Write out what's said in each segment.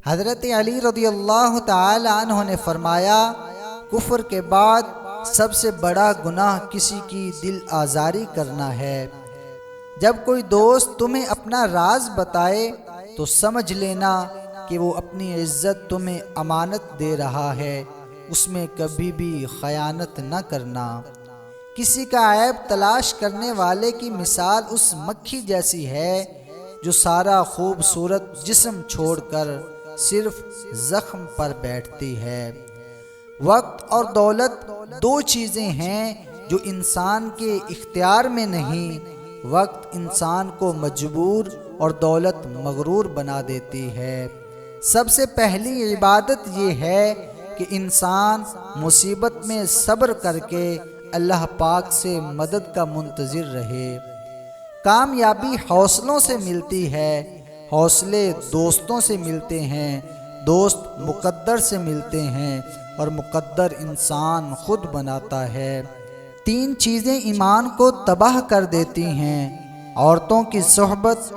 حضرت علی رضی اللہ تعالی عنہ نے فرمایا، کفر کے بعد سب سے بڑا گناہ کسی کی دل آزاری کرنا ہے۔ جب کوئی دوست تمہیں اپنا راز بتائے تو سمجھ لینا کہ وہ اپنی عزت تمہیں امانت دے رہا ہے، اس میں کبھی بھی خیانت نہ کرنا۔ کسی کا عیب تلاش کرنے والے کی مثال اس مکھی جیسی ہے جو سارا خوبصورت جسم چھوڑ کر صرف زخم پر بیٹھتی ہے۔ وقت اور دولت دو چیزیں ہیں جو انسان کے اختیار میں نہیں۔ وقت انسان کو مجبور اور دولت مغرور بنا دیتی ہے۔ سب سے پہلی عبادت یہ ہے کہ انسان مصیبت میں صبر کر کے اللہ پاک سے مدد کا منتظر رہے۔ کامیابی حوصلوں سے ملتی ہے، حوصلے دوستوں سے ملتے ہیں، دوست مقدر سے ملتے ہیں اور مقدر انسان خود بناتا ہے۔ تین چیزیں ایمان کو تباہ کر دیتی ہیں: عورتوں کی صحبت،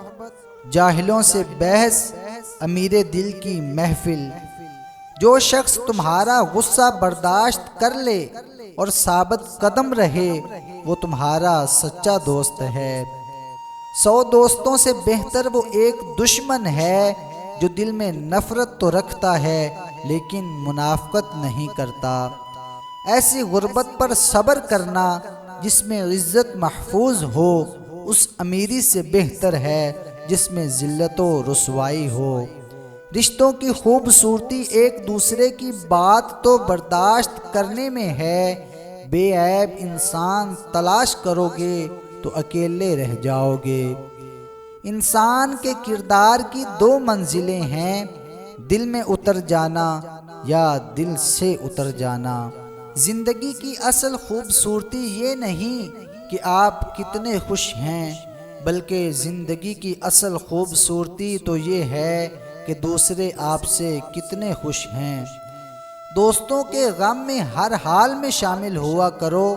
جاہلوں سے بحث، امیر دل کی محفل۔ جو شخص تمہارا غصہ برداشت کر لے اور ثابت قدم رہے وہ تمہارا سچا دوست ہے۔ 100 دوستوں سے بہتر وہ ایک دشمن ہے جو دل میں نفرت تو رکھتا ہے لیکن منافقت نہیں کرتا۔ ایسی غربت پر صبر کرنا جس میں عزت محفوظ ہو اس امیری سے بہتر ہے جس میں ذلت و رسوائی ہو۔ رشتوں کی خوبصورتی ایک دوسرے کی بات تو برداشت کرنے میں ہے۔ بے عیب انسان تلاش کرو گے تو اکیلے رہ جاؤ گے۔ انسان کے کردار کی دو منزلیں ہیں: دل میں اتر جانا یا دل سے اتر جانا۔ زندگی کی اصل خوبصورتی یہ نہیں کہ آپ کتنے خوش ہیں، بلکہ زندگی کی اصل خوبصورتی تو یہ ہے کہ دوسرے آپ سے کتنے خوش ہیں۔ دوستوں کے غم میں ہر حال میں شامل ہوا کرو،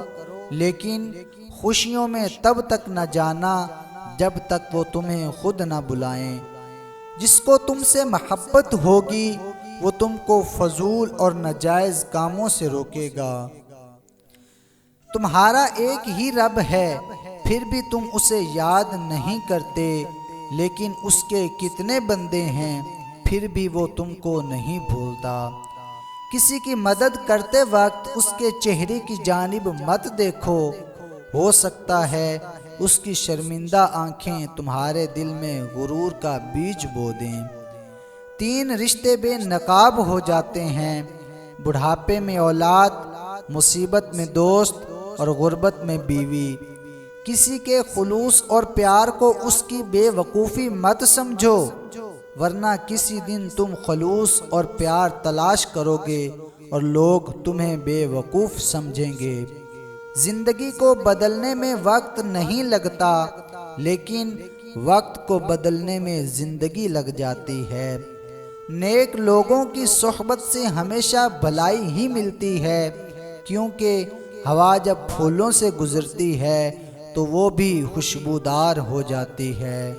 لیکن خوشیوں میں تب تک نہ جانا جب تک وہ تمہیں خود نہ بلائیں۔ جس کو تم سے محبت ہوگی وہ تم کو فضول اور ناجائز کاموں سے روکے گا۔ تمہارا ایک ہی رب ہے پھر بھی تم اسے یاد نہیں کرتے، لیکن اس کے کتنے بندے ہیں پھر بھی وہ تم کو نہیں بھولتا۔ کسی کی مدد کرتے وقت اس کے چہرے کی جانب مت دیکھو، ہو سکتا ہے اس کی شرمندہ آنکھیں تمہارے دل میں غرور کا بیج بو دیں۔ 3 رشتے بے نقاب ہو جاتے ہیں: بڑھاپے میں اولاد، مصیبت میں دوست اور غربت میں بیوی۔ کسی کے خلوص اور پیار کو اس کی بے وقوفی مت سمجھو، ورنہ کسی دن تم خلوص اور پیار تلاش کرو گے اور لوگ تمہیں بے وقوف سمجھیں گے۔ زندگی کو بدلنے میں وقت نہیں لگتا، لیکن وقت کو بدلنے میں زندگی لگ جاتی ہے۔ نیک لوگوں کی صحبت سے ہمیشہ بھلائی ہی ملتی ہے، کیونکہ ہوا جب پھولوں سے گزرتی ہے تو وہ بھی خوشبودار ہو جاتی ہے۔